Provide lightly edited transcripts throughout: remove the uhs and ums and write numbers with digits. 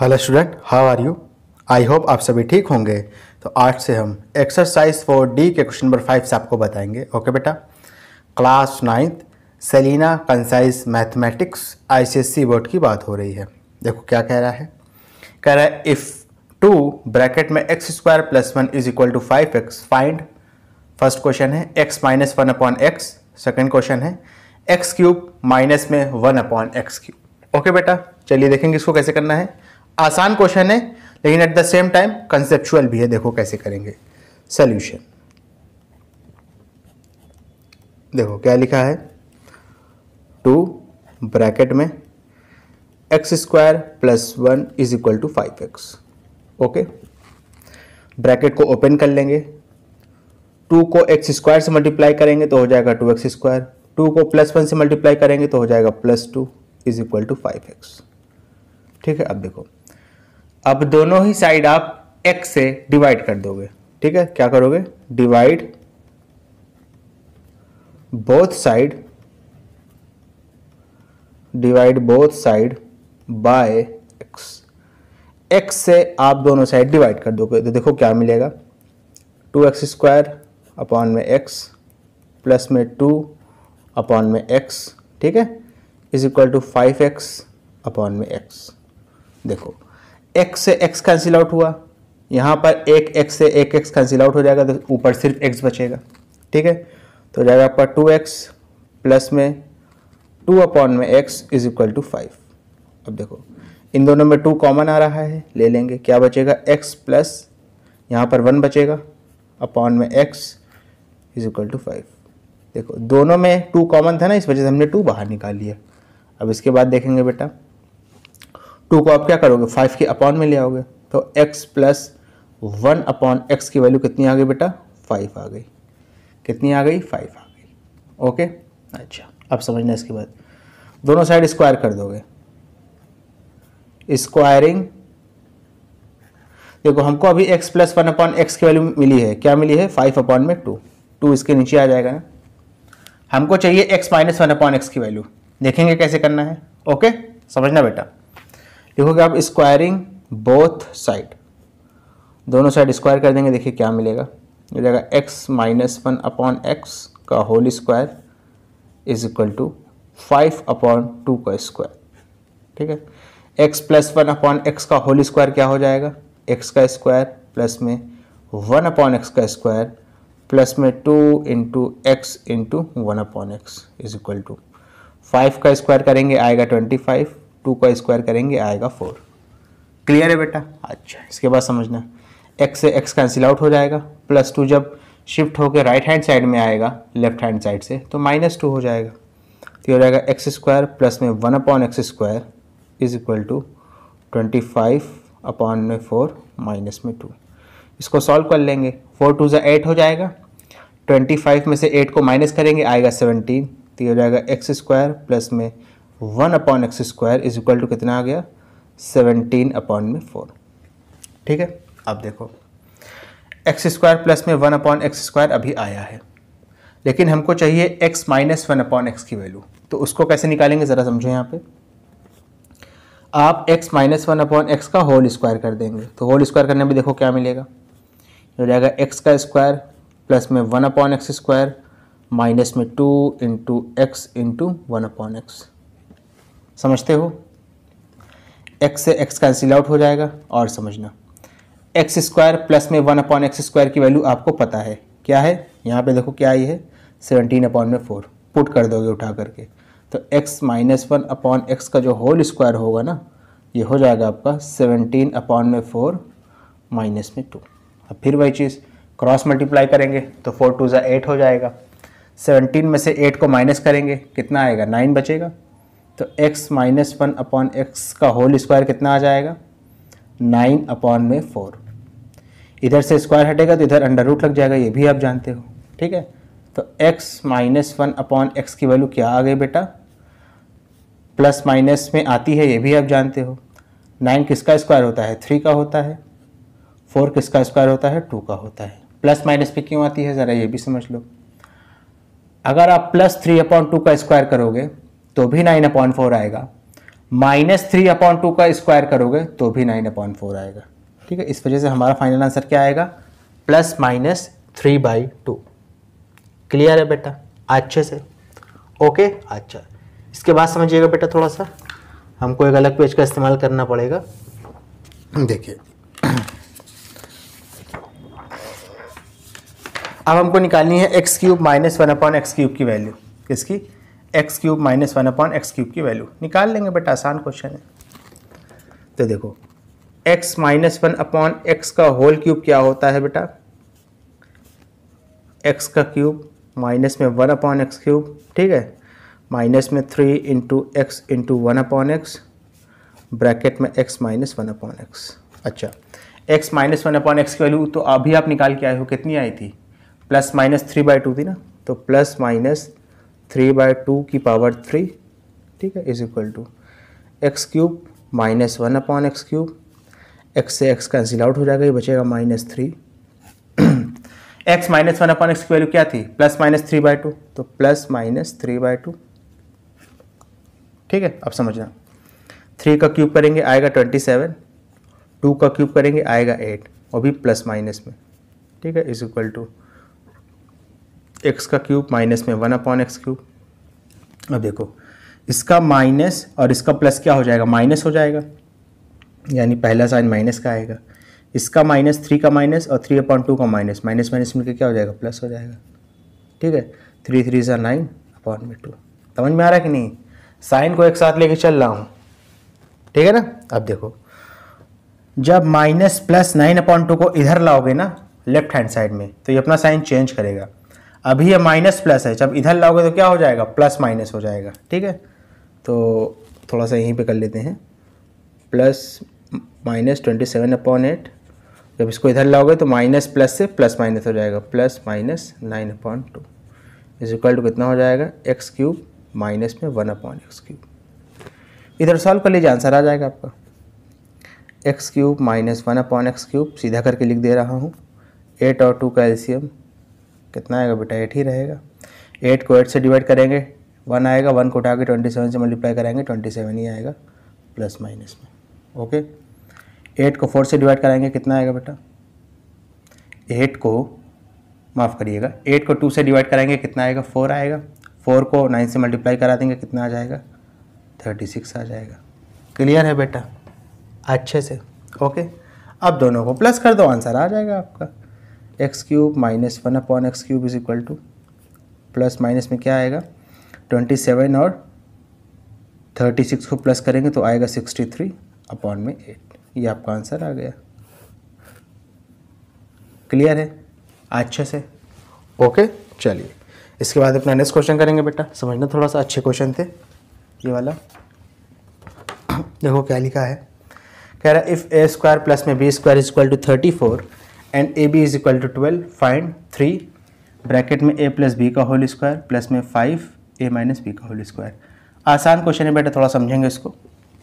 Hello student, how are you? I hope आप सभी ठीक होंगे। तो आज से हम एक्सरसाइज 4D के क्वेश्चन नंबर 5 से आपको बताएंगे। ओके बेटा, class 9th Selina concise mathematics ICSE board की बात हो रही है। देखो क्या कह रहा है। कह रहा है इफ़ 2 ब्रैकेट में x² + 1 = 5x find. First question है x - 1/x। सेकेंड क्वेश्चन है x³ माइनस में 1/x³। ओके बेटा, चलिए देखेंगे इसको कैसे करना है। आसान क्वेश्चन है लेकिन at the same time conceptual भी है। देखो कैसे करेंगे। सॉल्यूशन देखो क्या लिखा है। 2 ब्रैकेट में x² + 1 = 5x। ओके, ब्रैकेट को ओपन कर लेंगे। 2 को x² से मल्टीप्लाई करेंगे तो हो जाएगा 2x²। 2 को +1 से मल्टीप्लाई करेंगे तो हो जाएगा +2 = 5x। ठीक है, अब देखो, अब दोनों ही साइड आप x से डिवाइड कर दोगे। ठीक है, क्या करोगे? Divide both side by x से आप दोनों साइड डिवाइड कर दोगे तो देखो क्या मिलेगा। 2x² प्लस में 2/x, ठीक है, = 5x/x। देखो x से x कैंसिल आउट हुआ, यहाँ पर एक x से एक x कैंसिल आउट हो जाएगा तो ऊपर सिर्फ x बचेगा। ठीक है, तो हो जाएगा आपका 2x प्लस में 2/x = 5। अब देखो इन दोनों में 2 कॉमन आ रहा है, ले लेंगे। क्या बचेगा? x प्लस यहाँ पर 1 बचेगा x = 5। देखो दोनों में 2 कॉमन था ना, इस वजह से हमने 2 बाहर निकाल लिया। अब इसके बाद देखेंगे बेटा, 2 को आप क्या करोगे? 5 के अपॉन में ले आओगे तो x प्लस 1/x की वैल्यू कितनी आ गई बेटा? 5 आ गई। कितनी आ गई? 5 आ गई। ओके, अच्छा अब समझना। इसके बाद दोनों साइड स्क्वायर कर दोगे। स्क्वायरिंग, देखो हमको अभी x प्लस 1/x की वैल्यू मिली है। क्या मिली है? 5/2। 2 इसके नीचे आ जाएगा ना। हमको चाहिए x - 1/x की वैल्यू। देखेंगे कैसे करना है। ओके, समझना बेटा। देखोगे आप स्क्वायरिंग बोथ साइड, दोनों साइड स्क्वायर कर देंगे। देखिए क्या मिलेगा। हो जाएगा x - 1/x का होल स्क्वायर = 5/2 का स्क्वायर। ठीक है, x प्लस 1/x का होल स्क्वायर क्या हो जाएगा? x का स्क्वायर प्लस में 1/x का स्क्वायर प्लस में 2 × x × 1/x = 5 का स्क्वायर करेंगे आएगा 25, 2 का स्क्वायर करेंगे आएगा 4। क्लियर है बेटा? अच्छा, इसके बाद समझना, x से x कैंसिल आउट हो जाएगा। +2 जब शिफ्ट होकर राइट हैंड साइड में आएगा लेफ्ट हैंड साइड से तो -2 हो जाएगा। तो हो जाएगा x² प्लस में 1/x² = 25/4 माइनस में 2। इसको सॉल्व कर लेंगे। 4 2 8 हो जाएगा। 25 में से 8 को माइनस करेंगे आएगा 17। तो हो जाएगा x² प्लस में 1/x² = कितना आ गया? 17/4। ठीक है, अब देखो x² प्लस में 1/x² अभी आया है, लेकिन हमको चाहिए x - 1/x की वैल्यू। तो उसको कैसे निकालेंगे ज़रा समझो। यहाँ पे आप x - 1/x का होल स्क्वायर कर देंगे तो होल स्क्वायर करने में देखो क्या मिलेगा। हो जाएगा x का स्क्वायर प्लस में 1/x² माइनस में 2 × x × 1/x। समझते हो? x से x कैंसिल आउट हो जाएगा। और समझना, x² प्लस में 1/x² की वैल्यू आपको पता है क्या है। यहाँ पे देखो क्या आई है? 17/4। पुट कर दोगे उठा करके तो x - 1/x का जो होल स्क्वायर होगा ना, ये हो जाएगा आपका 17/4 माइनस में 2। अब फिर वही चीज़ क्रॉस मल्टीप्लाई करेंगे तो 4 2 8 हो जाएगा। 17 में से 8 को माइनस करेंगे, कितना आएगा? 9 बचेगा। तो x - 1/x का होल स्क्वायर कितना आ जाएगा? 9/4। इधर से स्क्वायर हटेगा तो इधर अंडर रूट लग जाएगा, ये भी आप जानते हो। ठीक है, तो x - 1/x की वैल्यू क्या आ गई बेटा? प्लस माइनस में आती है, ये भी आप जानते हो। 9 किसका स्क्वायर होता है? 3 का होता है। 4 किसका स्क्वायर होता है? 2 का होता है। प्लस माइनस पे क्यों आती है ज़रा ये भी समझ लो। अगर आप +3/2 का स्क्वायर करोगे तो भी 9/4 आएगा, -3/2 का स्क्वायर करोगे तो भी 9/4 आएगा। ठीक है, इस वजह से हमारा फाइनल आंसर क्या आएगा, +-3/2। क्लियर है बेटा अच्छे से? ओके। अच्छा, इसके बाद समझिएगा बेटा, थोड़ा सा हमको एक अलग पेज का इस्तेमाल करना पड़ेगा। देखिए अब हमको निकालनी है x³ -1/x³ की वैल्यू। किसकी? x³ -1/x³ की वैल्यू निकाल लेंगे बेटा, आसान क्वेश्चन है। तो देखो x -1/x का होल क्यूब क्या होता है बेटा, x का क्यूब माइनस में 1/x³, ठीक है, माइनस में 3 × x × 1/x ब्रैकेट में x -1/x। अच्छा, x -1/x की वैल्यू तो अभी आप निकाल के आए हो, कितनी आई थी, +-3/2 थी ना, तो +-3/2 की पावर 3, ठीक है, is equal to x³ -1/x³, x से x कैंसिल आउट हो जाएगा, ये बचेगा -3। x -1/x की वैल्यू क्या थी, +-3/2, तो +-3/2। ठीक है, अब समझना, 3 का क्यूब करेंगे आएगा 27, 2 का क्यूब करेंगे आएगा 8, और भी प्लस माइनस में, ठीक है, इज इक्वल टू x का क्यूब माइनस में 1/x³। अब देखो इसका माइनस और इसका प्लस क्या हो जाएगा, माइनस हो जाएगा, यानी पहला साइन माइनस का आएगा, इसका -3 का माइनस और 3/2 का माइनस, माइनस माइनस मिलकर क्या हो जाएगा, प्लस हो जाएगा। ठीक है, 3 3 = 9/2। समझ में आ रहा है कि नहीं, साइन को एक साथ लेके चल रहा हूँ, ठीक है ना। अब देखो जब -+9/2 को इधर लाओगे ना लेफ्ट हैंड साइड में, तो ये अपना साइन चेंज करेगा। अभी ये माइनस प्लस है, जब इधर लाओगे तो क्या हो जाएगा, प्लस माइनस हो जाएगा। ठीक है, तो थोड़ा सा यहीं पे कर लेते हैं, +-27/8, जब इसको इधर लाओगे तो माइनस प्लस से प्लस माइनस हो जाएगा, +-9/2 इज इक्वल टू कितना हो जाएगा, x³ माइनस में 1/x³। इधर सॉल्व कर लीजिए, आंसर आ जाएगा आपका, x³ माइनस 1/x³, सीधा करके लिख दे रहा हूँ। 8 और 2 का एलसीएम कितना आएगा बेटा, 8 ही रहेगा। 8 को 8 से डिवाइड करेंगे 1 आएगा, 1 को उठा के 27 से मल्टीप्लाई करेंगे 27 ही आएगा प्लस माइनस में। ओके, 8 को 4 से डिवाइड कराएंगे कितना आएगा बेटा, 8 को माफ़ करिएगा 8 को 2 से डिवाइड कराएंगे कितना आएगा, 4 आएगा। 4 को 9 से मल्टीप्लाई करा देंगे कितना आ जाएगा, 36 आ जाएगा। क्लियर है बेटा अच्छे से? ओके, अब दोनों को प्लस कर दो, आंसर आ जाएगा आपका, x³ minus 1/x³ is equal to plus minus में क्या आएगा, 27 और 36 को प्लस करेंगे तो आएगा 63/8। ये आपका आंसर आ गया। क्लियर है अच्छे से? ओके, चलिए इसके बाद अपना नेक्स्ट क्वेश्चन करेंगे बेटा, समझना थोड़ा सा, अच्छे क्वेश्चन थे ये वाला। देखो क्या लिखा है, कह रहा है इफ़ a² प्लस में b² is equal to 34 and ab is equal to 12 find 3 bracket में a + b का होल स्क्वायर प्लस में 5a - b का होल स्क्वायर। आसान क्वेश्चन है बेटा, थोड़ा समझेंगे इसको।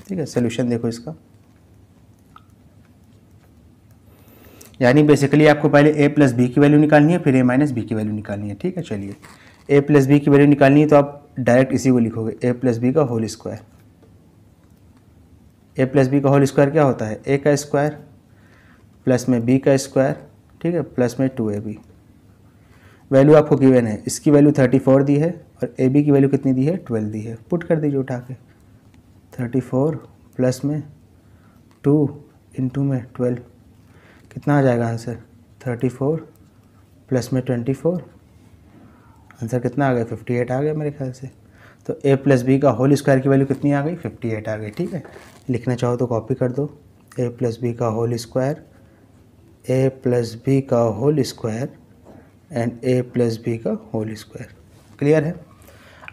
ठीक है, सोल्यूशन देखो इसका, यानी बेसिकली आपको पहले a + b की वैल्यू निकालनी है, फिर a - b की वैल्यू निकालनी है। ठीक है, चलिए a + b की वैल्यू निकालनी है तो आप डायरेक्ट इसी को लिखोगे, a + b का होल स्क्वायर। a + b का होल स्क्वायर क्या होता है, a का स्क्वायर प्लस में b का स्क्वायर, ठीक है, प्लस में 2ab। वैल्यू आपको गिवन है, इसकी वैल्यू 34 दी है और ab की वैल्यू कितनी दी है, 12 दी है। पुट कर दीजिए उठा के, 34 प्लस में 2 इंटू में 12 कितना आ जाएगा आंसर, 34 प्लस में 24, आंसर कितना आ गया, 58 आ गया मेरे ख्याल से। तो a + b का होल स्क्वायर की वैल्यू कितनी आ गई, 58 आ गई। ठीक है, लिखना चाहो तो कॉपी कर दो, a + b का होल स्क्वायर, a + b का whole square and a + b का होल स्क्वायर। क्लियर है?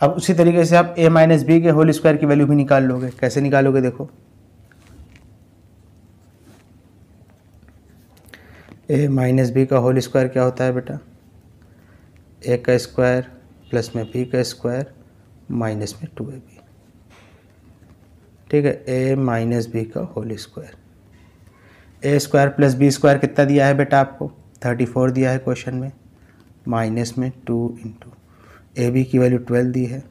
अब उसी तरीके से आप a - b के होल स्क्वायर की वैल्यू भी निकाल लोगे। कैसे निकालोगे देखो, a - b का होल स्क्वायर क्या होता है बेटा, a का स्क्वायर प्लस में b का स्क्वायर माइनस में 2ab। ठीक है, a - b का होल स्क्वायर, a² + b² कितना दिया है बेटा आपको, 34 दिया है क्वेश्चन में, माइनस में 2 इंटू ab की वैल्यू 12 दी है,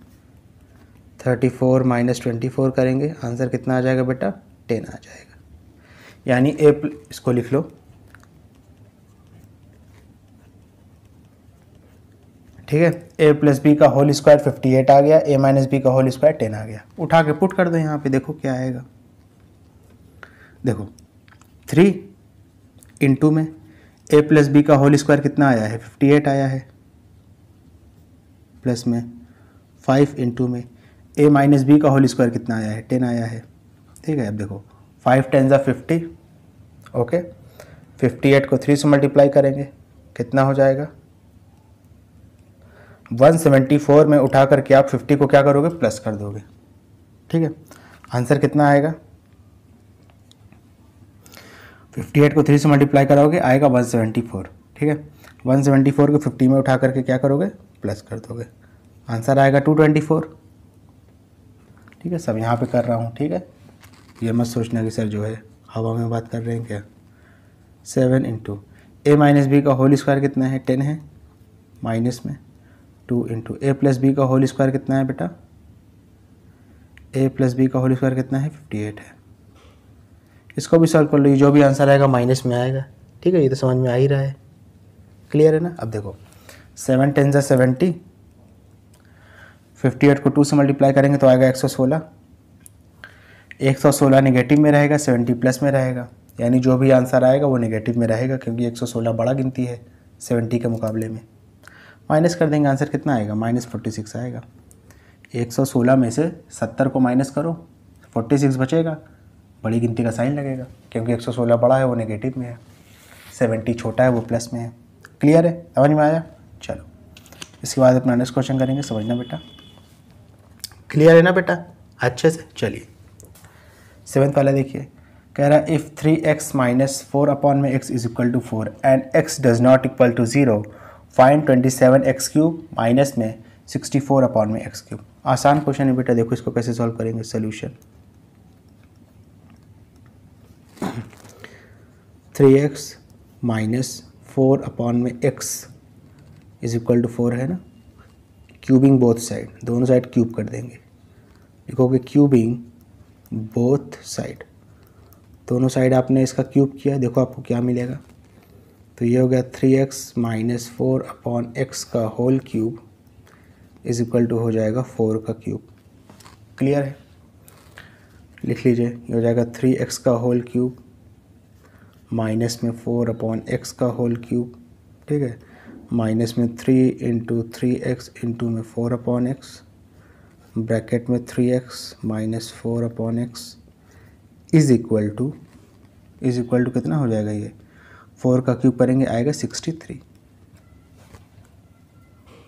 34 माइनस 24 करेंगे, आंसर कितना आ जाएगा बेटा? 10 आ जाएगा। यानी इसको लिख लो, ठीक है, a प्लस बी का होल स्क्वायर 58 आ गया, a माइनस बी का होल स्क्वायर 10 आ गया। उठा के पुट कर दो यहाँ पे, देखो क्या आएगा। देखो 3 इंटू में a प्लस बी का होल स्क्वायर कितना आया है? 58 आया है, प्लस में 5 इंटू में a माइनस बी का होल स्क्वायर कितना आया है? 10 आया है, ठीक है। अब देखो 5 10 ज़ा 50, ओके, 58 को 3 से मल्टीप्लाई करेंगे, कितना हो जाएगा? 174 में उठा करके आप 50 को क्या करोगे? प्लस कर दोगे, ठीक है। आंसर कितना आएगा? 58 को 3 से मल्टीप्लाई कराओगे, आएगा 174, ठीक है। 174 को 50 में उठा करके क्या करोगे? प्लस कर दोगे, आंसर आएगा 224, ठीक है। सब यहाँ पे कर रहा हूँ, ठीक है। ये मत सोचना कि सर जो है हवा में बात कर रहे हैं क्या। 7 इंटू ए माइनस बी का होल स्क्वायर कितना है? 10 है, माइनस में 2 इंटू ए प्लस बी का होल स्क्वायर कितना है बेटा? ए प्लस बी का होल स्क्वायर कितना है? 58 है। इसको भी सॉल्व कर लो, जो भी आंसर आएगा माइनस में आएगा, ठीक है। ये तो समझ में आ ही रहा है, क्लियर है ना। अब देखो 7 10 ज़ा 70, 58 को 2 से मल्टीप्लाई करेंगे तो आएगा 116, 116 नेगेटिव में रहेगा, 70 प्लस में रहेगा, यानी जो भी आंसर आएगा वो नेगेटिव में रहेगा, क्योंकि 116 बड़ा गिनती है 70 के मुकाबले में। माइनस कर देंगे, आंसर कितना आएगा? -46 आएगा। 116 में से 70 को माइनस करो, 46 बचेगा, बड़ी गिनती का साइन लगेगा, क्योंकि 116 बड़ा है वो नेगेटिव में है, 70 छोटा है वो प्लस में है। क्लियर है, समझ में आया? चलो इसके बाद अपना नेक्स्ट क्वेश्चन करेंगे, समझना बेटा। क्लियर है ना बेटा, अच्छे से? चलिए 7th वाला देखिए, कह रहा है इफ़ 3x माइनस 4 अपॉन में x is equal to 4 and x does not equal to 0, find 27x cube minus में 64 अपॉन में x क्यूब। आसान क्वेश्चन है बेटा, देखो इसको कैसे सॉल्व करेंगे। सोल्यूशन 3x माइनस 4 अपॉन में x इज इक्वल टू 4 है ना, क्यूबिंग बोथ साइड, दोनों साइड क्यूब कर देंगे। लिखोगे क्यूबिंग बोथ साइड, दोनों साइड आपने इसका क्यूब किया, देखो आपको क्या मिलेगा। तो ये हो गया 3x माइनस 4 अपॉन x का whole cube is equal to हो जाएगा 4 का क्यूब। क्लियर है, लिख लीजिए, ये हो जाएगा 3x का होल क्यूब माइनस में 4 अपॉन x का होल क्यूब, ठीक है, माइनस में 3 इंटू 3x इंटू में 4 अपॉन x, ब्रैकेट में 3x minus 4 upon x is equal to कितना हो जाएगा? ये 4 का क्यूब करेंगे आएगा 63,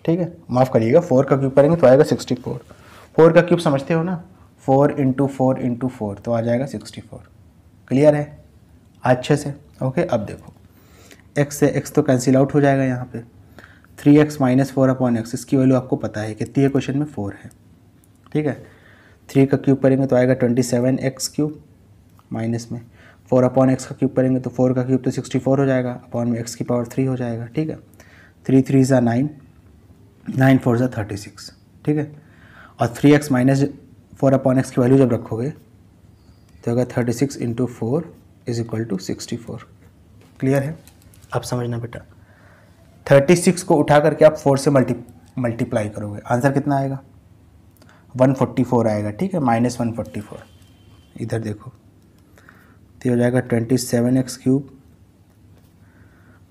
ठीक है। माफ़ करिएगा, 4 का क्यूब करेंगे तो आएगा 64। 4 का क्यूब समझते हो ना, 4 इंटू 4 इंटू 4 तो आ जाएगा 64। क्लियर है अच्छे से? ओके। अब देखो x से x तो कैंसिल आउट हो जाएगा यहाँ पे, 3x माइनस 4 अपॉन x, इसकी वैल्यू आपको पता है कितनी है, क्वेश्चन में 4 है, ठीक है। 3 का क्यूब करेंगे तो आएगा 27x क्यूब, माइनस में 4 अपॉन एक्स का क्यूब करेंगे तो 4 का क्यूब तो 64 हो जाएगा, अपॉन में x की पावर 3 हो जाएगा, ठीक है। 3 3 ज़ा 9, 9 4 ज़ा 36, ठीक है। और 3x माइनस 4 अपॉन एक्स की वैल्यू जब रखोगे तो होगा 36 into 4 is equal to 64। Clear है? अब समझना बेटा, 36 को उठा करके आप 4 से मल्टीप्लाई करोगे, आंसर कितना आएगा? 144 आएगा, ठीक है, माइनस 144। इधर देखो तो हो जाएगा 27x क्यूब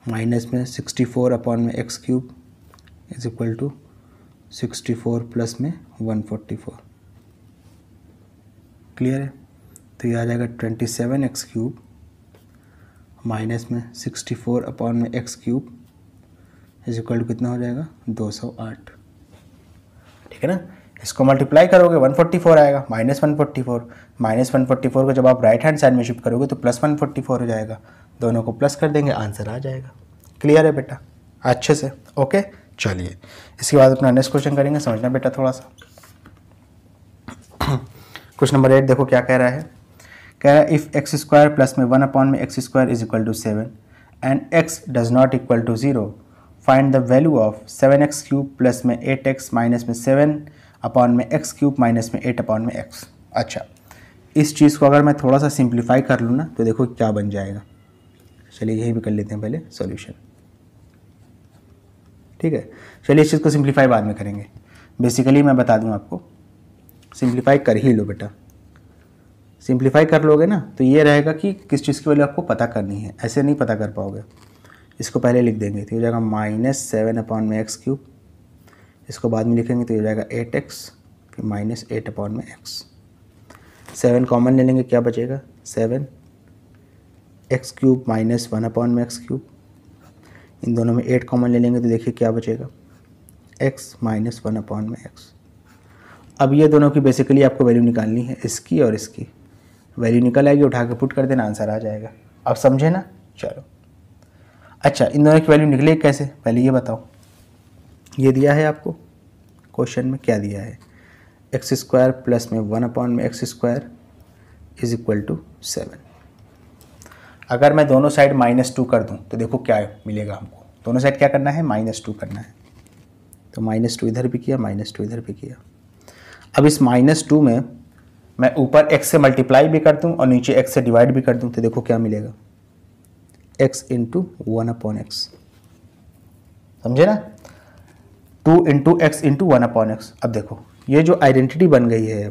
माइनस में 64 अपॉन में x cube is equal to 64 plus में 144। क्लियर है? तो ये आ जाएगा 27x क्यूब माइनस में 64 अपॉन में x cube is equal to कितना हो जाएगा? 208, ठीक है ना। इसको मल्टीप्लाई करोगे 144 आएगा, माइनस 144 को जब आप राइट हैंड साइड में शिफ्ट करोगे तो प्लस 144 हो जाएगा, दोनों को प्लस कर देंगे, आंसर आ जाएगा। क्लियर है बेटा अच्छे से? ओके चलिए इसके बाद अपना नेक्स्ट क्वेश्चन करेंगे, समझना बेटा थोड़ा सा। क्वेश्चन नंबर 8 देखो क्या कह रहा है, कह रहा है इफ़ एक्स स्क्वायर प्लस में 1 अपॉन में X square is equal to 7 and X does not equal to 0, find the value of 7x cube plus में 8x माइनस में 7 अपॉन में एक्स क्यूब माइनस में 8 अपॉन में एक्स। अच्छा, इस चीज़ को अगर मैं थोड़ा सा सिंप्लीफाई कर लूँ ना तो देखो क्या बन जाएगा। चलिए यही भी कर लेते हैं पहले सॉल्यूशन, ठीक है। चलिए इस चीज़ को सिंप्लीफाई बाद में करेंगे। बेसिकली मैं बता दूं आपको, सिंप्लीफाई कर ही लो बेटा। सिंप्लीफाई कर लोगे ना तो ये रहेगा कि किस चीज़ की वैल्यू आपको पता करनी है, ऐसे नहीं पता कर पाओगे। इसको पहले लिख देंगे तो हो जाएगा -7 अपॉन में एक्स क्यूब, इसको बाद में लिखेंगे तो हो जाएगा 8x, फिर -8 अपॉन में एक्स। 7 कॉमन ले लेंगे, क्या बचेगा 7 एक्स क्यूब माइनस 1 अपॉन में एक्स क्यूब। इन दोनों में 8 कॉमन ले लेंगे तो देखिए क्या बचेगा x माइनस 1 अपॉन में x। अब ये दोनों की बेसिकली आपको वैल्यू निकालनी है, इसकी और इसकी। वैल्यू निकल आएगी, उठा के पुट कर देना, आंसर आ जाएगा। अब समझे ना? चलो अच्छा, इन दोनों की वैल्यू निकले कैसे पहले ये बताओ। ये दिया है आपको क्वेश्चन में, क्या दिया है x² प्लस में 1 अपॉन में x² इज इक्वल टू 7। अगर मैं दोनों साइड -2 कर दूं तो देखो क्या मिलेगा हमको। दोनों साइड क्या करना है, -2 करना है। तो -2 इधर भी किया, -2 इधर भी किया। अब इस -2 में मैं ऊपर x से मल्टीप्लाई भी कर दूं और नीचे x से डिवाइड भी कर दूं तो देखो क्या मिलेगा, x इंटू 1 अपॉन एक्स। समझे ना? 2 into x into 1 upon x. अब देखो ये जो आइडेंटिटी बन गई है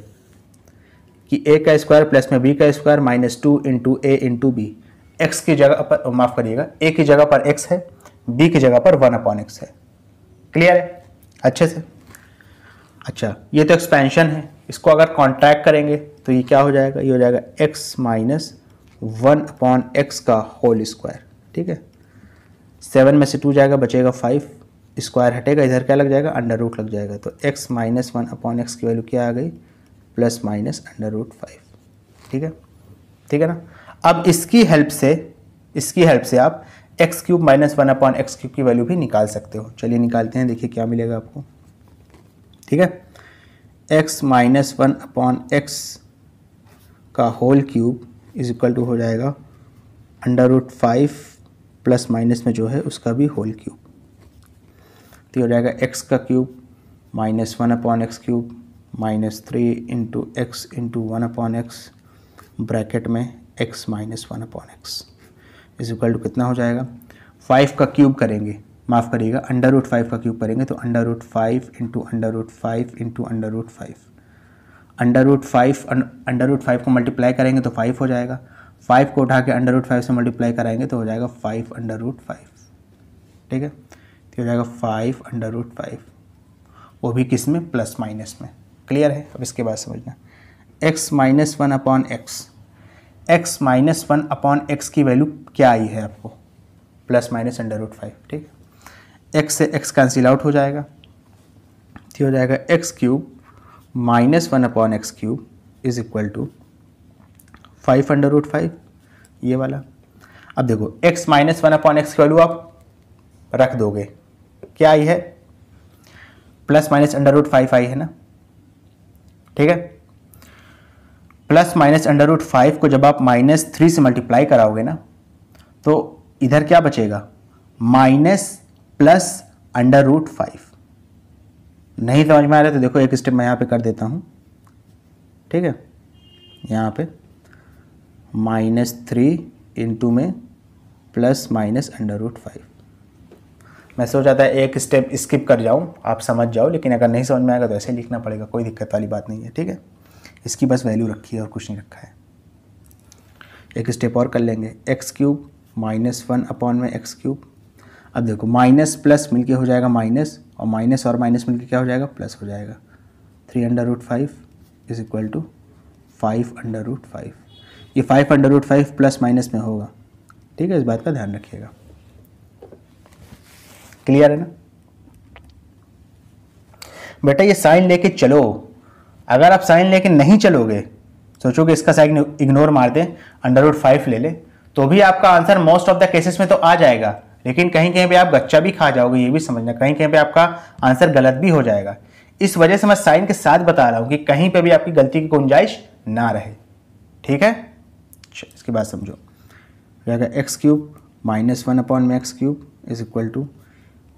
कि a का स्क्वायर प्लस में b का square -2 into a into B. X की जगह पर, माफ़ करिएगा, a की जगह पर x है, b की जगह पर 1 अपॉन एक्स है। क्लियर है अच्छे से? अच्छा, ये तो एक्सपेंशन है, इसको अगर कॉन्ट्रैक्ट करेंगे तो ये क्या हो जाएगा, ये हो जाएगा x माइनस 1 अपॉन एक्स का होल स्क्वायर। ठीक है, 7 में से 2 जाएगा, बचेगा 5, स्क्वायर हटेगा, इधर क्या लग जाएगा, अंडर रूट लग जाएगा। तो x माइनस 1 अपॉन एक्स की वैल्यू क्या आ गई, प्लस माइनस अंडर रूट 5। ठीक है, ठीक है ना? अब इसकी हेल्प से आप x cube minus 1 upon x cube की वैल्यू भी निकाल सकते हो। चलिए निकालते हैं, देखिए क्या मिलेगा आपको। ठीक है, x माइनस 1 अपॉन एक्स का whole cube is equal to हो जाएगा अंडर रूट 5 प्लस माइनस में जो है उसका भी होल क्यूब। तो हो जाएगा x का cube minus 1 upon x cube -3 into x into 1 upon x bracket में x minus 1 upon x is equal to कितना हो जाएगा, 5 का क्यूब करेंगे, माफ़ करिएगा अंडर रूट 5 का क्यूब करेंगे तो under root 5 into under root 5 into under root 5। Under root 5 को मल्टीप्लाई करेंगे तो 5 हो जाएगा, 5 को उठा के अंडर रूट 5 से मल्टीप्लाई कराएंगे तो हो जाएगा 5 अंडर रूट 5। ठीक है, तो हो जाएगा 5 अंडर रूट 5, वो भी किस में, प्लस माइनस में। क्लियर है? अब इसके बाद समझना, x minus 1 upon x, x minus 1 upon x की वैल्यू क्या आई है आपको, प्लस माइनस अंडर रूट 5। ठीक है, x से x कैंसिल आउट हो जाएगा, तो हो जाएगा x cube minus 1 upon x cube is equal to 5 under root 5, ये वाला। अब देखो x माइनस 1 अपॉन एक्स की वैल्यू आप रख दोगे, क्या आई है, प्लस माइनस अंडर रूट 5 आई है ना। ठीक है, प्लस माइनस अंडर रूट 5 को जब आप -3 से मल्टीप्लाई कराओगे ना तो इधर क्या बचेगा, माइनस प्लस अंडर रूट 5। नहीं समझ में आ रहा तो देखो एक स्टेप मैं यहाँ पे कर देता हूँ। ठीक है, यहाँ पे -3 इंटू में प्लस माइनस अंडर रूट 5। मैं सोचा था एक स्टेप स्किप कर जाऊँ, आप समझ जाओ, लेकिन अगर नहीं समझ में आएगा तो ऐसे लिखना पड़ेगा, कोई दिक्कत वाली बात नहीं है। ठीक है, इसकी बस वैल्यू रखी है और कुछ नहीं रखा है। एक स्टेप और कर लेंगे, एक्स क्यूब माइनस 1 अपॉन में एक्स क्यूब। अब देखो माइनस प्लस मिलके हो जाएगा माइनस, और माइनस मिलके क्या हो जाएगा, प्लस हो जाएगा। 3 under root 5 is equal to 5 under root 5। ये 5 अंडर रूट 5 प्लस माइनस में होगा। ठीक है, इस बात का ध्यान रखिएगा। क्लियर है ना बेटा? ये साइन लेके चलो, अगर आप साइन लेके नहीं चलोगे, सोचोगे इसका साइन इग्नोर मार दें, अंडर रूट 5 ले ले, तो भी आपका answer most of the cases में तो आ जाएगा, लेकिन कहीं कहीं पे आप गच्चा भी खा जाओगे, ये भी समझना, कहीं कहीं पे आपका आंसर गलत भी हो जाएगा। इस वजह से मैं साइन के साथ बता रहा हूं कि कहीं पे भी आपकी गलती की गुंजाइश ना रहे। ठीक है, इसके बाद समझो, जाएगा एक्स क्यूब माइनस 1 अपॉन में x cube is equal to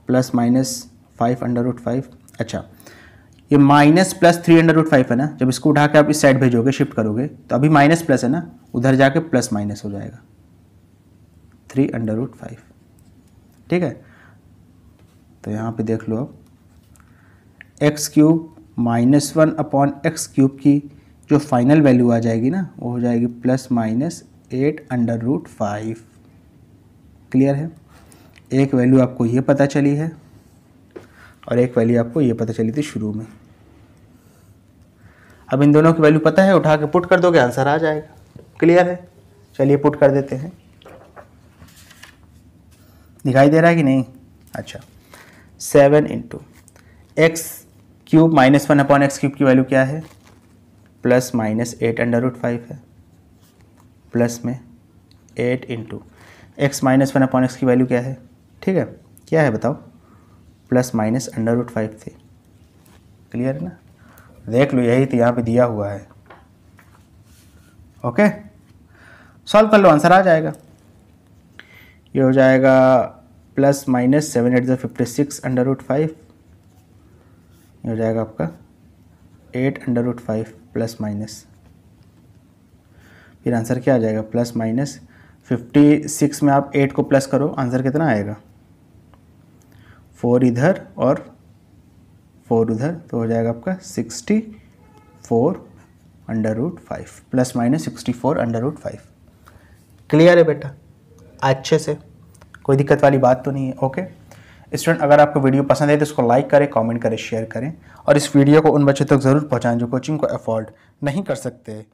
plus minus 5 under root 5। अच्छा, ये माइनस प्लस 3/5 है ना, जब इसको उठा के आप इस साइड भेजोगे, शिफ्ट करोगे, तो अभी माइनस प्लस है ना, उधर जाके प्लस माइनस हो जाएगा 3/5। ठीक है, तो यहाँ पे देख लो अब x³ -1/x³ की जो फाइनल वैल्यू आ जाएगी ना, वो हो जाएगी +-8/5। क्लियर है? एक वैल्यू आपको ये पता चली है और एक वैल्यू आपको ये पता चली थी शुरू में। अब इन दोनों की वैल्यू पता है, उठा के पुट कर दोगे, आंसर आ जाएगा। क्लियर है? चलिए पुट कर देते हैं। दिखाई दे रहा है कि नहीं? अच्छा, 7 × x³ -1/x³ की वैल्यू क्या है? +-8/5 है, प्लस में 8 × x -1/x की वैल्यू क्या है? ठीक है, क्या है बताओ? +-√5 थी। क्लियर है ना? देख लो, यही तो यहाँ पे दिया हुआ है। ओके, सॉल्व कर लो, आंसर आ जाएगा। ये हो जाएगा +-7 × 56/5, ये हो जाएगा आपका 8/5 +-। फिर आंसर क्या आ जाएगा? +-56 में आप 8 को प्लस करो, आंसर कितना आएगा? 4 इधर और 4 उधर, तो हो जाएगा आपका 64/5 +-64/5। क्लियर है बेटा? अच्छे से, कोई दिक्कत वाली बात तो नहीं है। ओके स्टूडेंट, अगर आपको वीडियो पसंद है तो इसको लाइक करें, कमेंट करें, शेयर करें और इस वीडियो को उन बच्चों तक ज़रूर पहुंचाएं जो कोचिंग को अफोर्ड नहीं कर सकते।